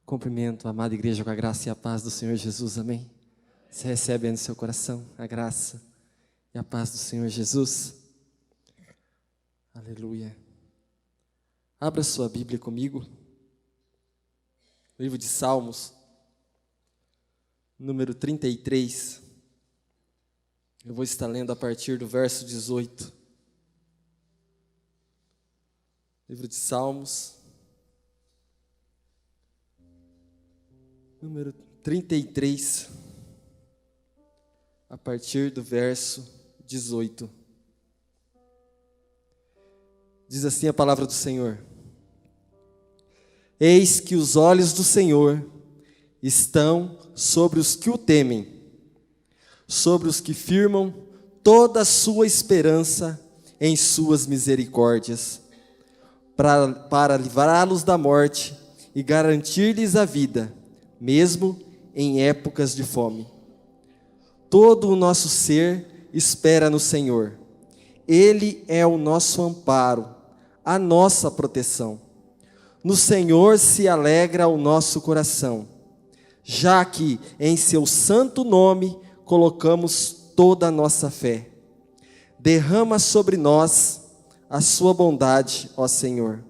Cumprimento a amada igreja com a graça e a paz do Senhor Jesus, amém? Você recebe aí no seu coração a graça e a paz do Senhor Jesus? Aleluia. Abra sua Bíblia comigo, livro de Salmos, número 33. Eu vou estar lendo a partir do verso 18. Livro de Salmos, número 33, a partir do verso 18. Diz assim a palavra do Senhor: Eis que os olhos do Senhor estão sobre os que o temem, sobre os que firmam toda a sua esperança em suas misericórdias, para livrá-los da morte e garantir-lhes a vida, mesmo em épocas de fome. Todo o nosso ser espera no Senhor. Ele é o nosso amparo, a nossa proteção. No Senhor se alegra o nosso coração, já que em seu santo nome colocamos toda a nossa fé. Derrama sobre nós a sua bondade, ó Senhor,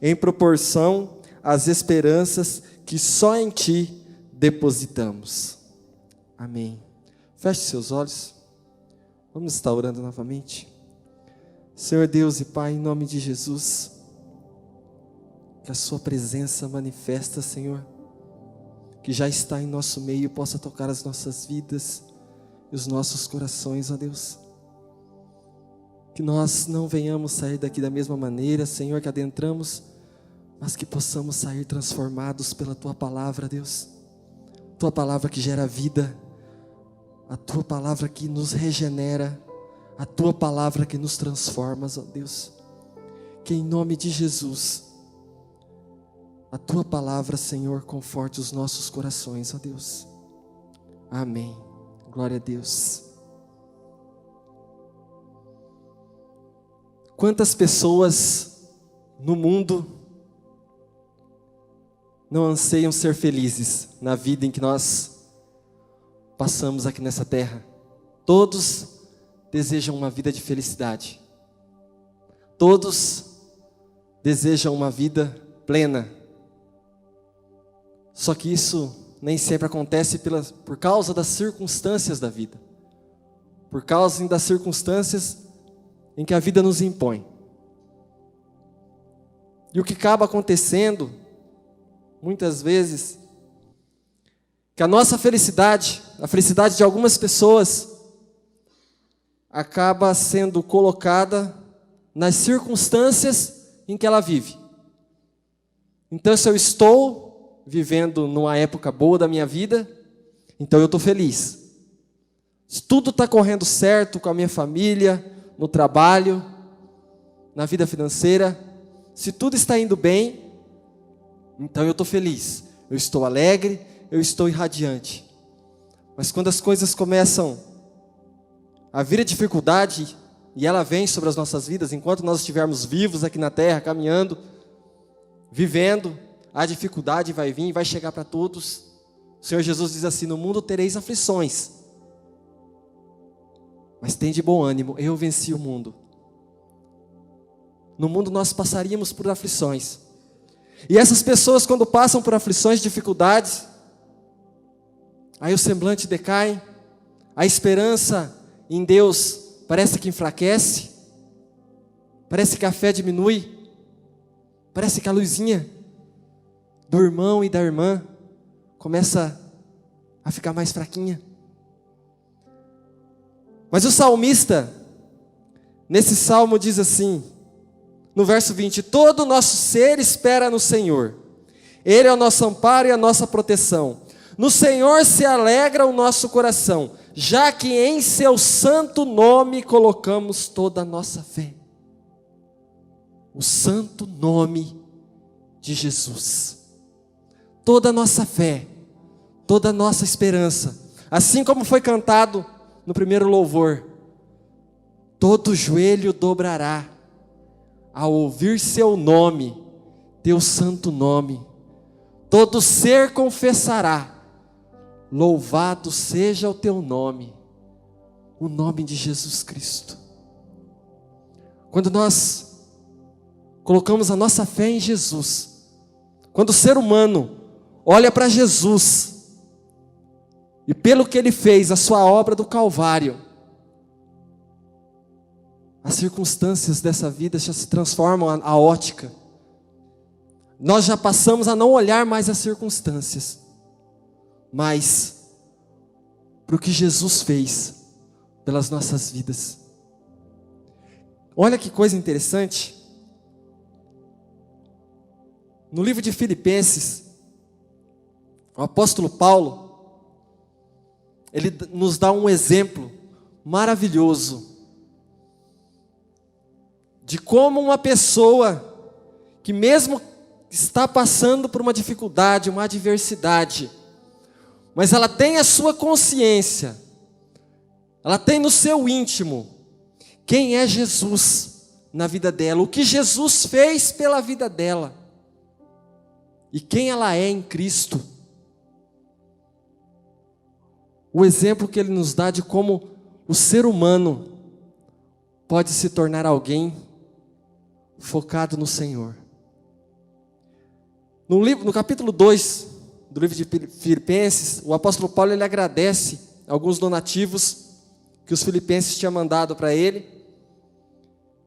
em proporção às esperanças que só em Ti depositamos. Amém. Feche seus olhos. Vamos estar orando novamente. Senhor Deus e Pai, em nome de Jesus, que a sua presença manifesta, Senhor, que já está em nosso meio, possa tocar as nossas vidas e os nossos corações, ó Deus. Que nós não venhamos sair daqui da mesma maneira, Senhor, que adentramos, mas que possamos sair transformados pela Tua palavra, Deus. Tua palavra que gera vida, a Tua palavra que nos regenera, a Tua palavra que nos transforma, ó Deus. Que em nome de Jesus, a Tua palavra, Senhor, conforte os nossos corações, ó Deus. Amém. Glória a Deus. Quantas pessoas no mundo não anseiam ser felizes na vida em que nós passamos aqui nessa terra? Todos desejam uma vida de felicidade. Todos desejam uma vida plena. Só que isso nem sempre acontece por causa das circunstâncias da vida. Por causa das circunstâncias em que a vida nos impõe. E o que acaba acontecendo, muitas vezes, que a nossa felicidade, a felicidade de algumas pessoas, acaba sendo colocada nas circunstâncias em que ela vive. Então, se eu estou vivendo numa época boa da minha vida, então eu estou feliz. Se tudo está correndo certo com a minha família, no trabalho, na vida financeira, se tudo está indo bem, então eu estou feliz, eu estou alegre, eu estou irradiante. Mas quando as coisas começam a vir a dificuldade, e ela vem sobre as nossas vidas, enquanto nós estivermos vivos aqui na terra, caminhando, vivendo, a dificuldade vai vir, vai chegar para todos. O Senhor Jesus diz assim: no mundo tereis aflições, mas tem de bom ânimo, eu venci o mundo. No mundo nós passaríamos por aflições. E essas pessoas, quando passam por aflições, dificuldades, aí o semblante decai, a esperança em Deus parece que enfraquece, parece que a fé diminui, parece que a luzinha do irmão e da irmã começa a ficar mais fraquinha. Mas o salmista, nesse salmo diz assim, no verso 20: todo o nosso ser espera no Senhor. Ele é o nosso amparo e a nossa proteção. No Senhor se alegra o nosso coração, já que em seu santo nome colocamos toda a nossa fé. O santo nome de Jesus. Toda a nossa fé, toda a nossa esperança, assim como foi cantado no primeiro louvor: todo joelho dobrará ao ouvir seu nome, teu santo nome. todo ser confessará: louvado seja o teu nome, o nome de Jesus Cristo. Quando nós colocamos a nossa fé em Jesus, quando o ser humano olha para Jesus, e pelo que Ele fez, a sua obra do Calvário, as circunstâncias dessa vida já se transformam a ótica. Nós já passamos a não olhar mais as circunstâncias, mas para o que Jesus fez pelas nossas vidas. Olha que coisa interessante. No livro de Filipenses, o apóstolo Paulo, ele nos dá um exemplo maravilhoso de como uma pessoa que mesmo está passando por uma dificuldade, uma adversidade, mas ela tem a sua consciência, ela tem no seu íntimo quem é Jesus na vida dela, o que Jesus fez pela vida dela e quem ela é em Cristo. O exemplo que ele nos dá de como o ser humano pode se tornar alguém focado no Senhor. No capítulo 2 do livro de Filipenses, o apóstolo Paulo ele agradece alguns donativos que os filipenses tinham mandado para ele.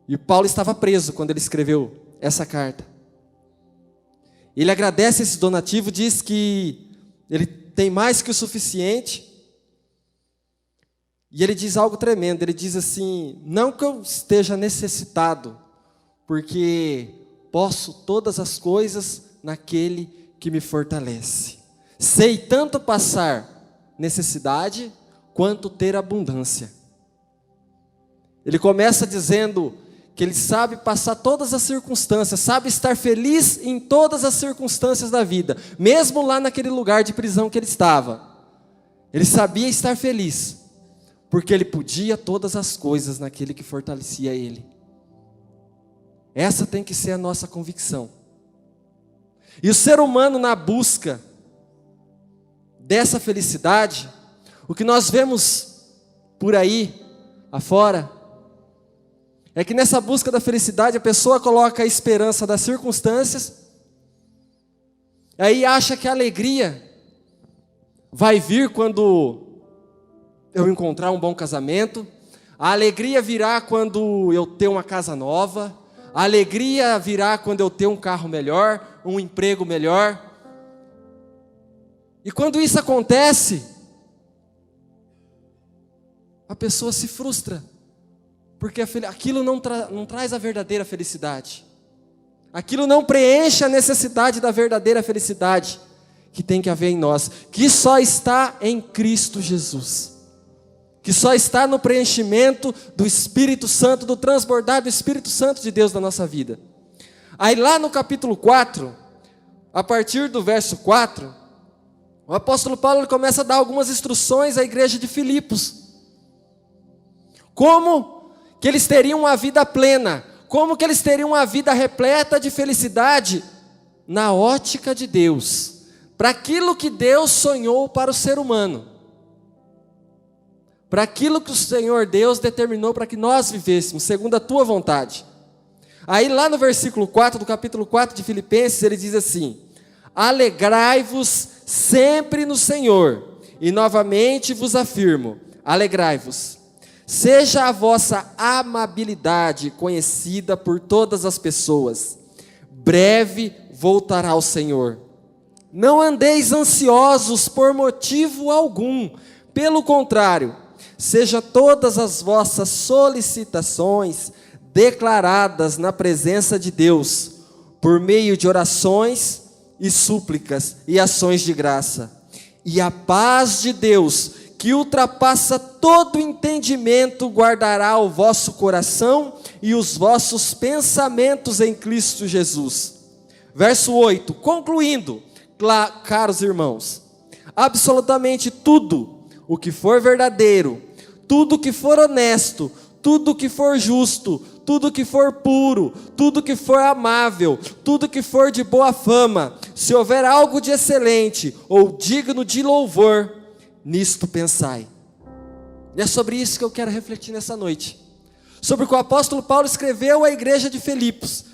E Paulo estava preso quando ele escreveu essa carta. Ele agradece esse donativo, diz que ele tem mais que o suficiente. E ele diz algo tremendo, ele diz assim: não que eu esteja necessitado, porque posso todas as coisas naquele que me fortalece. Sei tanto passar necessidade, quanto ter abundância. Ele começa dizendo que ele sabe passar todas as circunstâncias, sabe estar feliz em todas as circunstâncias da vida, mesmo lá naquele lugar de prisão que ele estava. Ele sabia estar feliz, porque ele podia todas as coisas naquele que fortalecia ele. Essa tem que ser a nossa convicção. E o ser humano, na busca dessa felicidade, o que nós vemos por aí afora é que nessa busca da felicidade a pessoa coloca a esperança das circunstâncias, aí acha que a alegria vai vir quando eu encontrar um bom casamento, a alegria virá quando eu ter uma casa nova, a alegria virá quando eu ter um carro melhor, um emprego melhor. E quando isso acontece, a pessoa se frustra, porque aquilo não traz a verdadeira felicidade. Aquilo não preenche a necessidade da verdadeira felicidade que tem que haver em nós, que só está em Cristo Jesus, que só está no preenchimento do Espírito Santo, do transbordar do Espírito Santo de Deus na nossa vida. Aí lá no capítulo 4, a partir do verso 4, o apóstolo Paulo ele começa a dar algumas instruções à igreja de Filipos. Como que eles teriam uma vida plena, como que eles teriam uma vida repleta de felicidade na ótica de Deus, para aquilo que Deus sonhou para o ser humano, para aquilo que o Senhor Deus determinou para que nós vivêssemos, segundo a tua vontade. Aí lá no versículo 4 do capítulo 4 de Filipenses, ele diz assim: alegrai-vos sempre no Senhor, e novamente vos afirmo, alegrai-vos. Seja a vossa amabilidade conhecida por todas as pessoas. Breve voltará o Senhor. Não andeis ansiosos por motivo algum. Pelo contrário, seja todas as vossas solicitações declaradas na presença de Deus, por meio de orações e súplicas e ações de graça. E a paz de Deus, que ultrapassa todo entendimento, guardará o vosso coração e os vossos pensamentos em Cristo Jesus. Verso 8, concluindo, caros irmãos, absolutamente tudo o que for verdadeiro, tudo que for honesto, tudo que for justo, tudo que for puro, tudo que for amável, tudo que for de boa fama, se houver algo de excelente ou digno de louvor, nisto pensai. E é sobre isso que eu quero refletir nessa noite. Sobre o que o apóstolo Paulo escreveu à igreja de Filipos.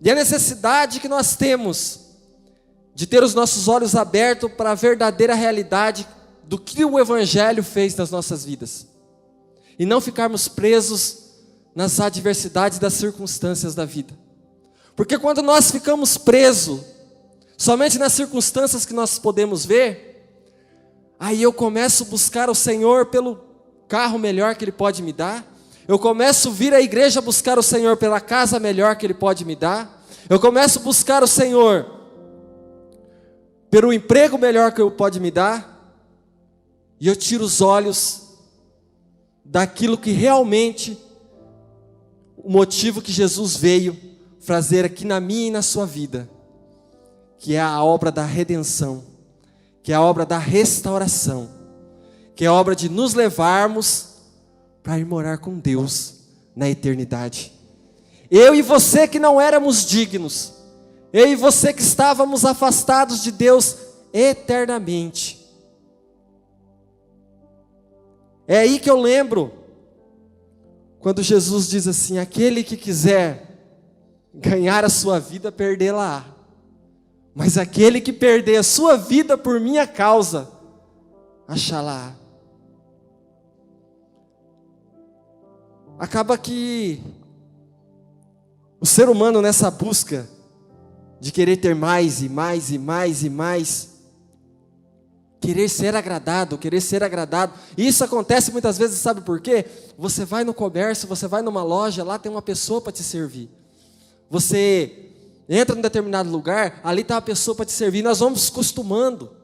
E a necessidade que nós temos de ter os nossos olhos abertos para a verdadeira realidade do que o Evangelho fez nas nossas vidas. E não ficarmos presos nas adversidades das circunstâncias da vida. Porque quando nós ficamos presos somente nas circunstâncias que nós podemos ver, aí eu começo a buscar o Senhor pelo carro melhor que Ele pode me dar, eu começo a vir à igreja buscar o Senhor pela casa melhor que Ele pode me dar, eu começo a buscar o Senhor pelo emprego melhor que Ele pode me dar, e eu tiro os olhos daquilo que realmente, o motivo que Jesus veio fazer aqui na minha e na sua vida, que é a obra da redenção, que é a obra da restauração, que é a obra de nos levarmos para ir morar com Deus na eternidade. Eu e você que não éramos dignos, eu e você que estávamos afastados de Deus eternamente. É aí que eu lembro, quando Jesus diz assim: aquele que quiser ganhar a sua vida, perdê-la-á. Mas aquele que perder a sua vida por minha causa, achá-la-á. Acaba que o ser humano, nessa busca de querer ter mais e mais e mais e mais, querer ser agradado, isso acontece muitas vezes, sabe por quê? Você vai no comércio, você vai numa loja, lá tem uma pessoa para te servir. Você entra em determinado lugar, ali está uma pessoa para te servir. Nós vamos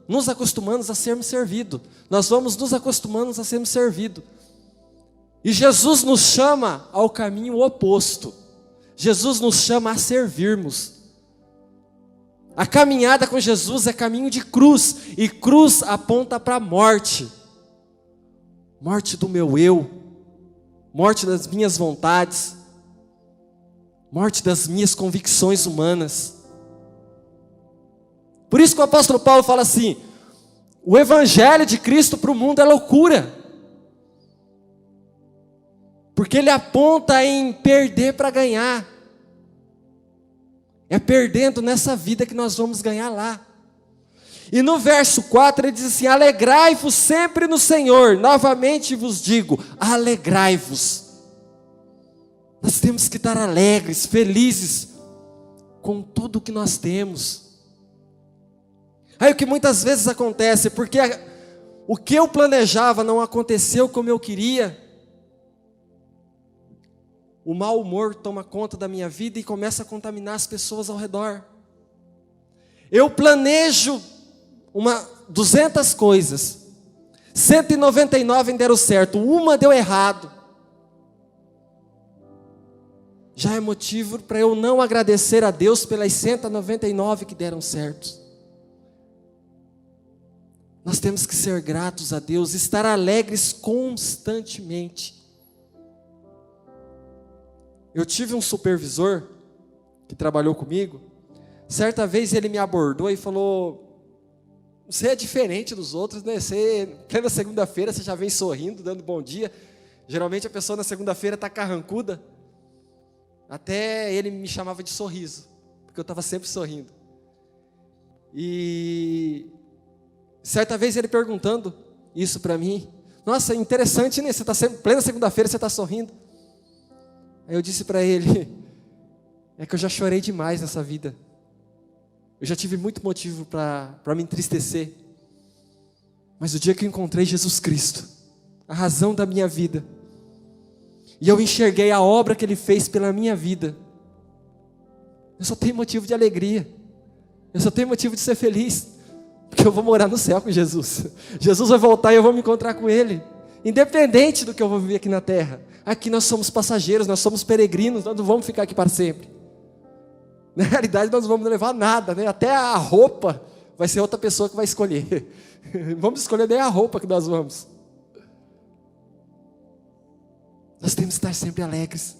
nos acostumando a sermos servidos. Nós vamos nos acostumando a sermos servidos. E Jesus nos chama ao caminho oposto. Jesus nos chama a servirmos. A caminhada com Jesus é caminho de cruz, e cruz aponta para a morte. Morte do meu eu, morte das minhas vontades, morte das minhas convicções humanas. Por isso que o apóstolo Paulo fala assim: o evangelho de Cristo para o mundo é loucura, porque ele aponta em perder para ganhar. É perdendo nessa vida que nós vamos ganhar lá. E no verso 4 ele diz assim: alegrai-vos sempre no Senhor. Novamente vos digo, alegrai-vos. Nós temos que estar alegres, felizes com tudo que nós temos. Aí o que muitas vezes acontece, porque o que eu planejava não aconteceu como eu queria, o mau humor toma conta da minha vida e começa a contaminar as pessoas ao redor. Eu planejo 200 coisas, 199 deram certo, uma deu errado. Já é motivo para eu não agradecer a Deus pelas 199 que deram certo. Nós temos que ser gratos a Deus, estar alegres constantemente. Eu tive um supervisor que trabalhou comigo. Certa vez ele me abordou e falou: você é diferente dos outros, né? Você, plena segunda-feira, você já vem sorrindo, dando bom dia. Geralmente a pessoa na segunda-feira está carrancuda. Até ele me chamava de sorriso, porque eu estava sempre sorrindo. E certa vez ele perguntando isso para mim: nossa, interessante, né? Você está sempre, plena segunda-feira, você está sorrindo. Aí eu disse para ele: é que eu já chorei demais nessa vida. Eu já tive muito motivo para me entristecer. Mas o dia que eu encontrei Jesus Cristo, a razão da minha vida, e eu enxerguei a obra que Ele fez pela minha vida, eu só tenho motivo de alegria. Eu só tenho motivo de ser feliz, porque eu vou morar no céu com Jesus. Jesus vai voltar e eu vou me encontrar com Ele. Independente do que eu vou viver aqui na terra. Aqui nós somos passageiros, nós somos peregrinos, nós não vamos ficar aqui para sempre. Na realidade nós não vamos levar nada, né? Até a roupa vai ser outra pessoa que vai escolher. Vamos escolher nem a roupa que nós vamos. Nós temos que estar sempre alegres.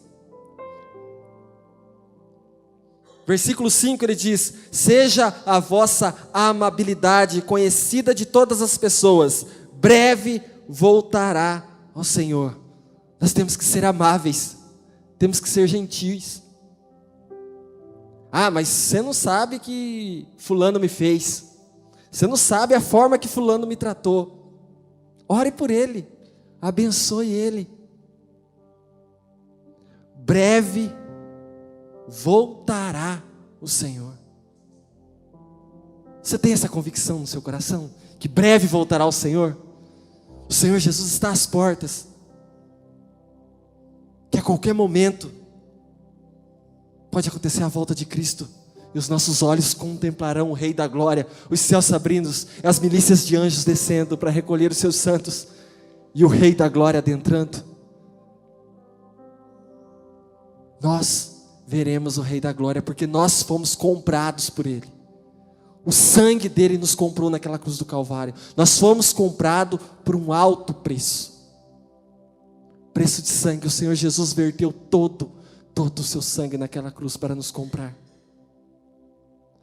Versículo 5 ele diz: seja a vossa amabilidade conhecida de todas as pessoas, breve voltará ao Senhor. Nós temos que ser amáveis, temos que ser gentis. Ah, mas você não sabe que fulano me fez, você não sabe a forma que fulano me tratou. Ore por ele, abençoe ele. Breve voltará o Senhor. Você tem essa convicção no seu coração? Que breve voltará o Senhor? O Senhor Jesus está às portas. Que a qualquer momento pode acontecer a volta de Cristo. E os nossos olhos contemplarão o Rei da Glória, os céus abrindo, as milícias de anjos descendo para recolher os seus santos, e o Rei da Glória adentrando. Nós veremos o Rei da Glória, porque nós fomos comprados por Ele. O sangue dele nos comprou naquela cruz do Calvário. Nós fomos comprados por um alto preço. Preço de sangue. O Senhor Jesus verteu todo o seu sangue naquela cruz para nos comprar.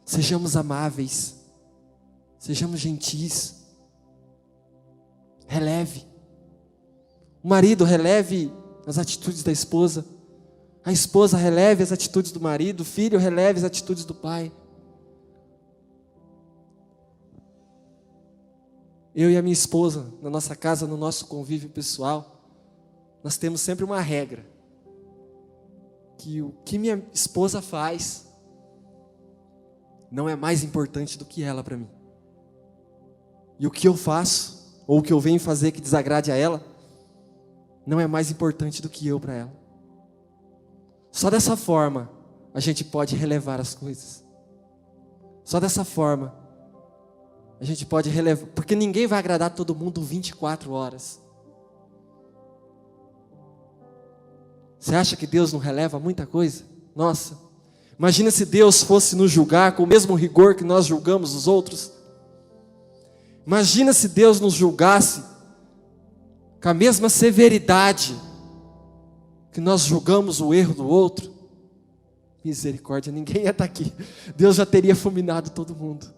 Sejamos amáveis, sejamos gentis, releve. O marido releve as atitudes da esposa, a esposa releve as atitudes do marido, o filho releve as atitudes do pai. Eu e a minha esposa, na nossa casa, no nosso convívio pessoal, nós temos sempre uma regra, que o que minha esposa faz não é mais importante do que ela para mim. E o que eu faço, ou o que eu venho fazer que desagrade a ela, não é mais importante do que eu para ela. Só dessa forma a gente pode relevar as coisas. Só dessa forma a gente pode relevar, porque ninguém vai agradar todo mundo 24 horas. Você acha que Deus não releva muita coisa? Nossa, imagina se Deus fosse nos julgar com o mesmo rigor que nós julgamos os outros. Imagina se Deus nos julgasse com a mesma severidade que nós julgamos o erro do outro. Misericórdia, ninguém ia estar aqui. Deus já teria fulminado todo mundo.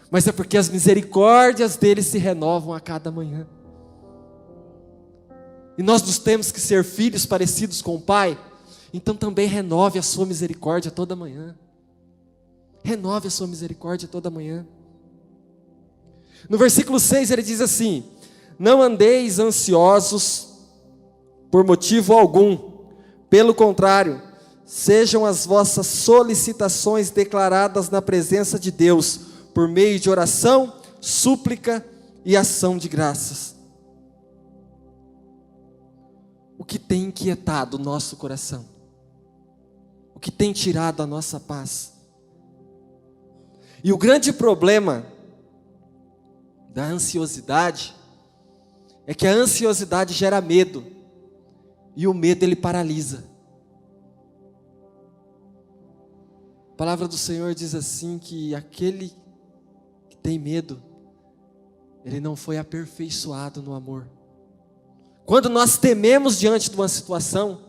Mas é porque as misericórdias dele se renovam a cada manhã. E nós nos temos que ser filhos parecidos com o Pai. Então também renove a sua misericórdia toda manhã. Renove a sua misericórdia toda manhã. No versículo 6 ele diz assim: não andeis ansiosos por motivo algum. Pelo contrário, sejam as vossas solicitações declaradas na presença de Deus, por meio de oração, súplica e ação de graças. O que tem inquietado o nosso coração? O que tem tirado a nossa paz? E o grande problema da ansiosidade é que a ansiosidade gera medo, e o medo ele paralisa. A palavra do Senhor diz assim, que aquele que tem medo, ele não foi aperfeiçoado no amor. Quando nós tememos diante de uma situação,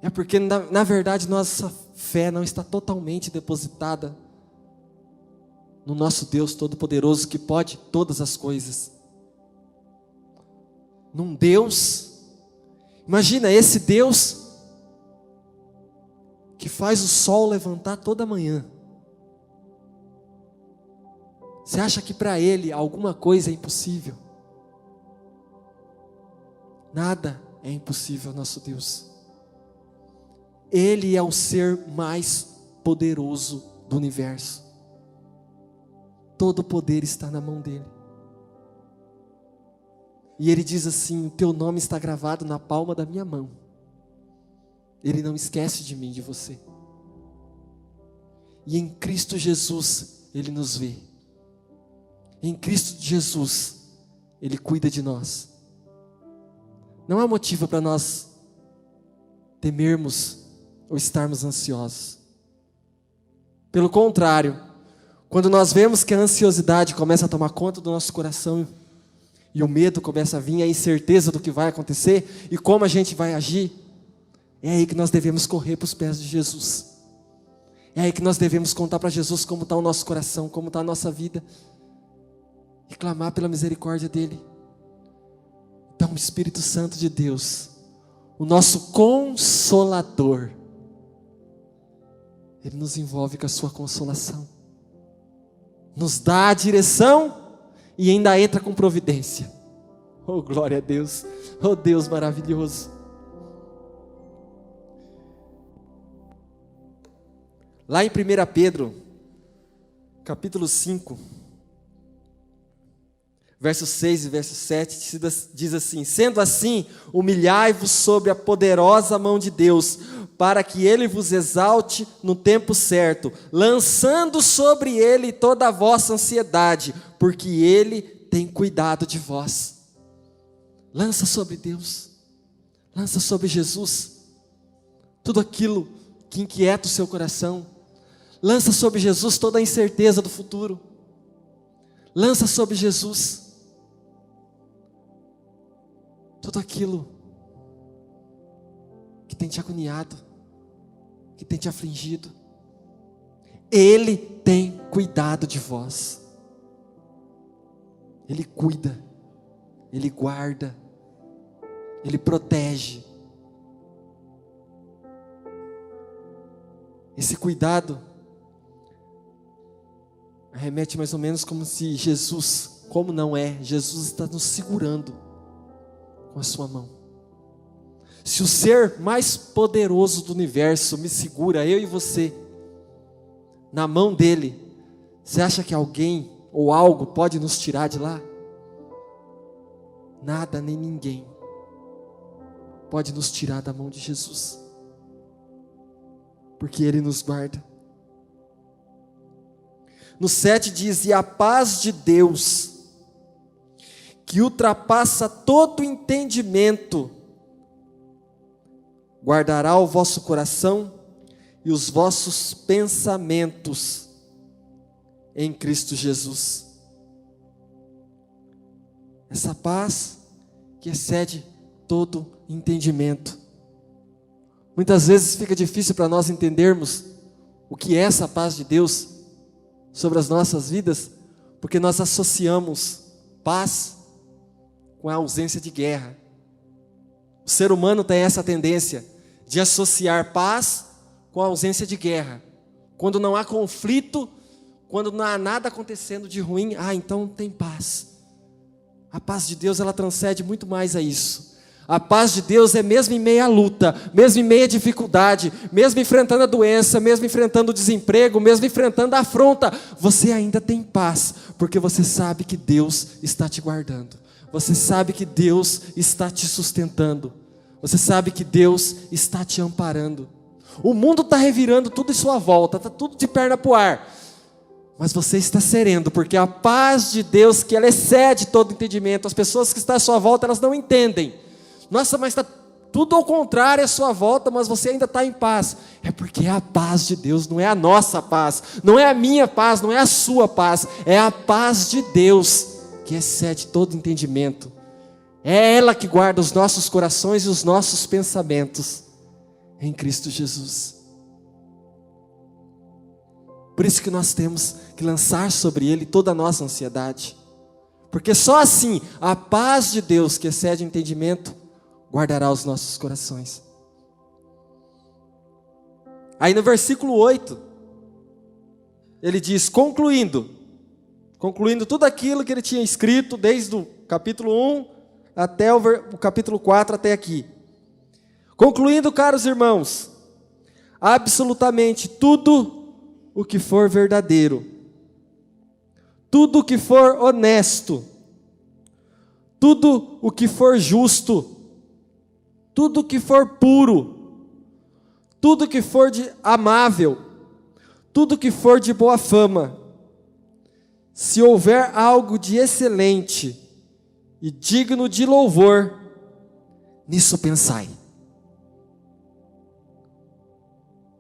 é porque na verdade nossa fé não está totalmente depositada no nosso Deus Todo-Poderoso, que pode todas as coisas. Num Deus, imagina esse Deus que faz o sol levantar toda manhã. Você acha que para Ele alguma coisa é impossível? Nada é impossível ao nosso Deus. Ele é o ser mais poderoso do universo. Todo o poder está na mão dele. E ele diz assim: o teu nome está gravado na palma da minha mão. Ele não esquece de mim, de você. E em Cristo Jesus, Ele nos vê. Em Cristo Jesus, Ele cuida de nós. Não há motivo para nós temermos ou estarmos ansiosos. Pelo contrário, quando nós vemos que a ansiosidade começa a tomar conta do nosso coração, e o medo começa a vir, a incerteza do que vai acontecer, e como a gente vai agir, é aí que nós devemos correr para os pés de Jesus. É aí que nós devemos contar para Jesus como está o nosso coração, como está a nossa vida, e clamar pela misericórdia dEle. Então, o Espírito Santo de Deus, o nosso Consolador, Ele nos envolve com a sua consolação, nos dá a direção e ainda entra com providência. Oh, glória a Deus! Oh, Deus maravilhoso! Lá em 1 Pedro, capítulo 5, verso 6 e verso 7, diz assim: sendo assim, humilhai-vos sob a poderosa mão de Deus, para que Ele vos exalte no tempo certo, lançando sobre Ele toda a vossa ansiedade, porque Ele tem cuidado de vós. Lança sobre Deus, lança sobre Jesus, tudo aquilo que inquieta o seu coração. Lança sobre Jesus toda a incerteza do futuro. Lança sobre Jesus tudo aquilo que tem te agoniado, que tem te afligido. Ele tem cuidado de vós. Ele cuida, Ele guarda, Ele protege. Esse cuidado remete mais ou menos como se Jesus, como não é, Jesus está nos segurando com a sua mão. Se o ser mais poderoso do universo me segura, eu e você, na mão dele, você acha que alguém ou algo pode nos tirar de lá? Nada nem ninguém pode nos tirar da mão de Jesus, porque Ele nos guarda. No 7 diz: e a paz de Deus, que ultrapassa todo entendimento, guardará o vosso coração e os vossos pensamentos em Cristo Jesus. Essa paz que excede todo entendimento. Muitas vezes fica difícil para nós entendermos o que é essa paz de Deus sobre as nossas vidas, porque nós associamos paz com a ausência de guerra. O ser humano tem essa tendência de associar paz com a ausência de guerra. Quando não há conflito, quando não há nada acontecendo de ruim, então tem paz. A paz de Deus, ela transcende muito mais a isso. A paz de Deus é mesmo em meio à luta, mesmo em meio à dificuldade, mesmo enfrentando a doença, mesmo enfrentando o desemprego, mesmo enfrentando a afronta, você ainda tem paz, porque você sabe que Deus está te guardando, você sabe que Deus está te sustentando, você sabe que Deus está te amparando. O mundo está revirando tudo em sua volta, está tudo de perna para o ar, mas você está sereno, porque a paz de Deus, que ela excede todo entendimento, as pessoas que estão à sua volta, elas não entendem. Nossa, mas está tudo ao contrário à sua volta, mas você ainda está em paz. É porque é a paz de Deus, não é a nossa paz, não é a minha paz, não é a sua paz, é a paz de Deus, que excede todo entendimento. É ela que guarda os nossos corações e os nossos pensamentos em Cristo Jesus. Por isso que nós temos que lançar sobre Ele toda a nossa ansiedade, porque só assim a paz de Deus, que excede o entendimento, guardará os nossos corações. Aí no versículo 8, ele diz, concluindo tudo aquilo que ele tinha escrito, desde o capítulo 1 até o capítulo 4, até aqui. Concluindo, caros irmãos, absolutamente tudo o que for verdadeiro, tudo o que for honesto, tudo o que for justo, tudo que for puro, tudo que for de amável, tudo que for de boa fama, se houver algo de excelente e digno de louvor, nisso pensai.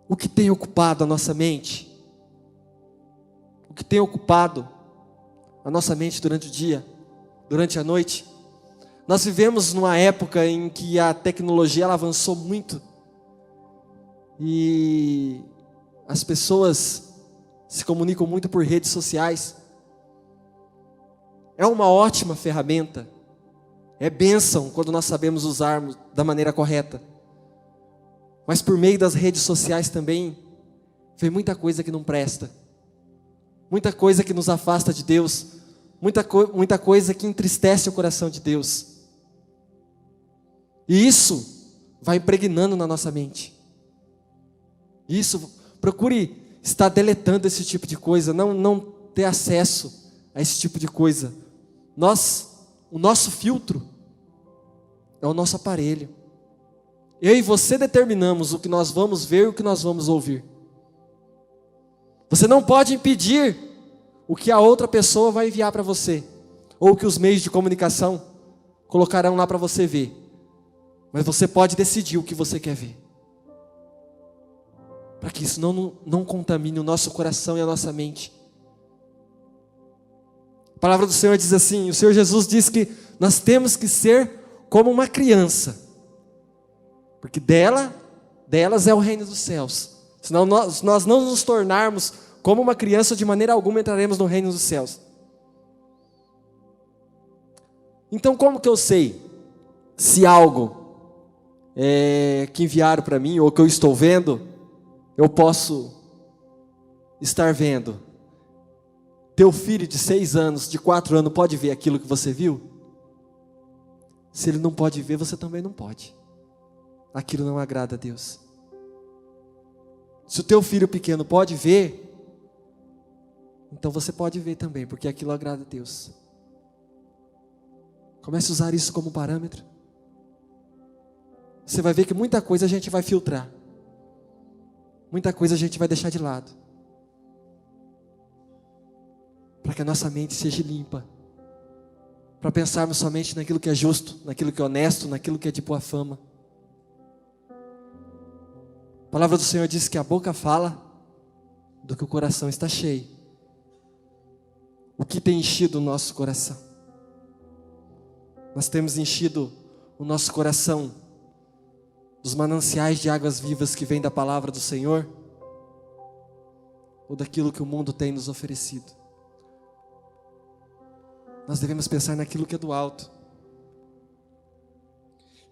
O que tem ocupado a nossa mente? O que tem ocupado a nossa mente durante o dia, durante a noite? Nós vivemos numa época em que a tecnologia ela avançou muito, e as pessoas se comunicam muito por redes sociais. É uma ótima ferramenta. É bênção quando nós sabemos usarmos da maneira correta. Mas por meio das redes sociais também, vem muita coisa que não presta. Muita coisa que nos afasta de Deus. Muita coisa que entristece o coração de Deus. E isso vai impregnando na nossa mente. Procure estar deletando esse tipo de coisa, não ter acesso a esse tipo de coisa. O nosso filtro é o nosso aparelho. Eu e você determinamos o que nós vamos ver e o que nós vamos ouvir. Você não pode impedir o que a outra pessoa vai enviar para você, ou o que os meios de comunicação colocarão lá para você ver. Mas você pode decidir o que você quer ver, para que isso não contamine o nosso coração e a nossa mente. A palavra do Senhor diz assim, o Senhor Jesus diz que nós temos que ser como uma criança, porque delas é o reino dos céus. Senão nós não nos tornarmos como uma criança, de maneira alguma entraremos no reino dos céus. Então como que eu sei se algo que enviaram para mim, ou que eu estou vendo, eu posso estar vendo? Teu filho de 6 anos, de 4 anos, pode ver aquilo que você viu? Se ele não pode ver, você também não pode. Aquilo não agrada a Deus. Se o teu filho pequeno pode ver, então você pode ver também, porque aquilo agrada a Deus. Comece a usar isso como parâmetro. Você vai ver que muita coisa a gente vai filtrar. Muita coisa a gente vai deixar de lado. Para que a nossa mente seja limpa. Para pensarmos somente naquilo que é justo, naquilo que é honesto, naquilo que é de boa fama. A palavra do Senhor diz que a boca fala do que o coração está cheio. O que tem enchido o nosso coração? Nós temos enchido o nosso coração dos mananciais de águas vivas que vêm da palavra do Senhor, ou daquilo que o mundo tem nos oferecido? Nós devemos pensar naquilo que é do alto.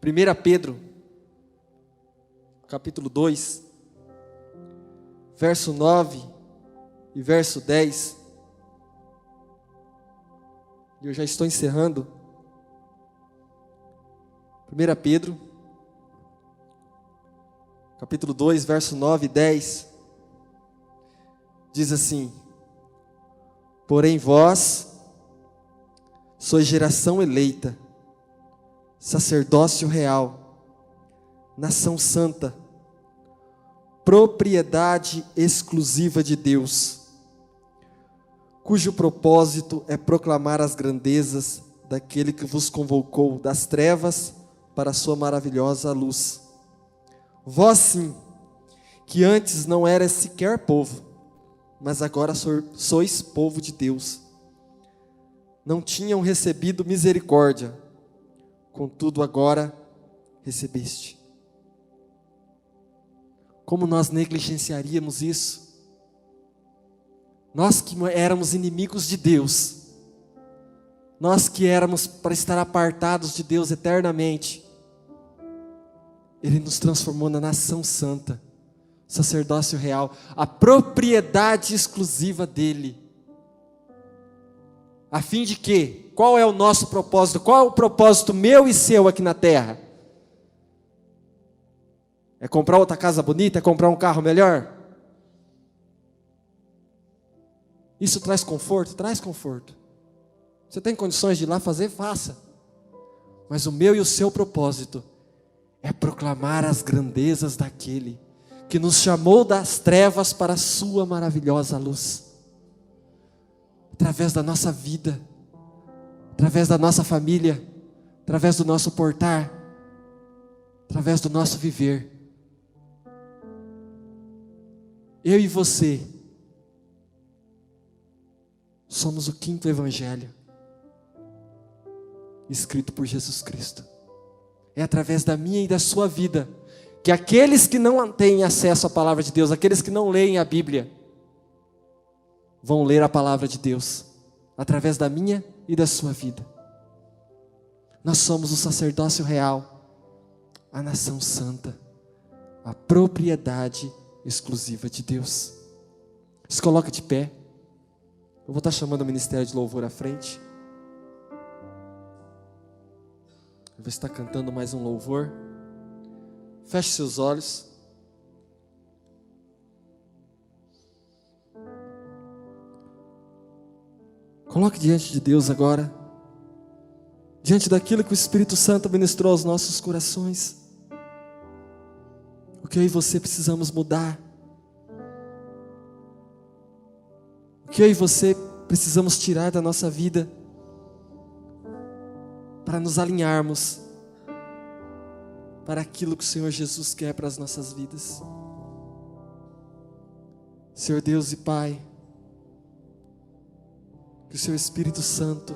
1 Pedro, capítulo 2, verso 9 e verso 10. E eu já estou encerrando. 1 Pedro, capítulo 2, verso 9 e 10. Diz assim: porém vós sois geração eleita, sacerdócio real, nação santa, propriedade exclusiva de Deus, cujo propósito é proclamar as grandezas daquele que vos convocou das trevas para a sua maravilhosa luz. Vós sim, que antes não eras sequer povo, mas agora sois povo de Deus. Não tinham recebido misericórdia, contudo agora recebeste. Como nós negligenciaríamos isso? Nós que éramos inimigos de Deus, nós que éramos para estar apartados de Deus eternamente, Ele nos transformou na nação santa, sacerdócio real, a propriedade exclusiva dEle. A fim de que? Qual é o nosso propósito? Qual é o propósito meu e seu aqui na terra? É comprar outra casa bonita? É comprar um carro melhor? Isso traz conforto? Traz conforto. Você tem condições de ir lá fazer? Faça. Mas o meu e o seu propósito é proclamar as grandezas daquele que nos chamou das trevas para a sua maravilhosa luz. Através da nossa vida, através da nossa família, através do nosso portar, através do nosso viver. Eu e você somos o 5º evangelho escrito por Jesus Cristo. É através da minha e da sua vida que aqueles que não têm acesso à palavra de Deus, aqueles que não leem a Bíblia, vão ler a palavra de Deus, através da minha e da sua vida. Nós somos o sacerdócio real, a nação santa, a propriedade exclusiva de Deus. Se coloca de pé. Eu vou estar chamando o ministério de louvor à frente. Você está cantando mais um louvor. Feche seus olhos. Coloque diante de Deus agora, diante daquilo que o Espírito Santo ministrou aos nossos corações, o que eu e você precisamos mudar, o que eu e você precisamos tirar da nossa vida, para nos alinharmos para aquilo que o Senhor Jesus quer para as nossas vidas. Senhor Deus e Pai, que o Seu Espírito Santo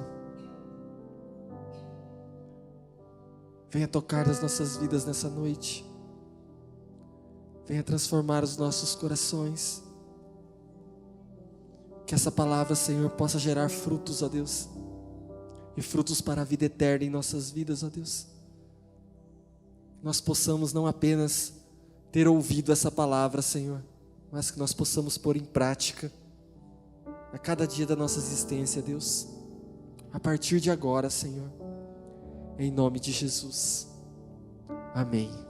venha tocar as nossas vidas nessa noite, venha transformar os nossos corações, que essa palavra, Senhor, possa gerar frutos, ó Deus, e frutos para a vida eterna em nossas vidas, ó Deus. Nós possamos não apenas ter ouvido essa palavra, Senhor, mas que nós possamos pôr em prática a cada dia da nossa existência, Deus, a partir de agora, Senhor, em nome de Jesus. Amém.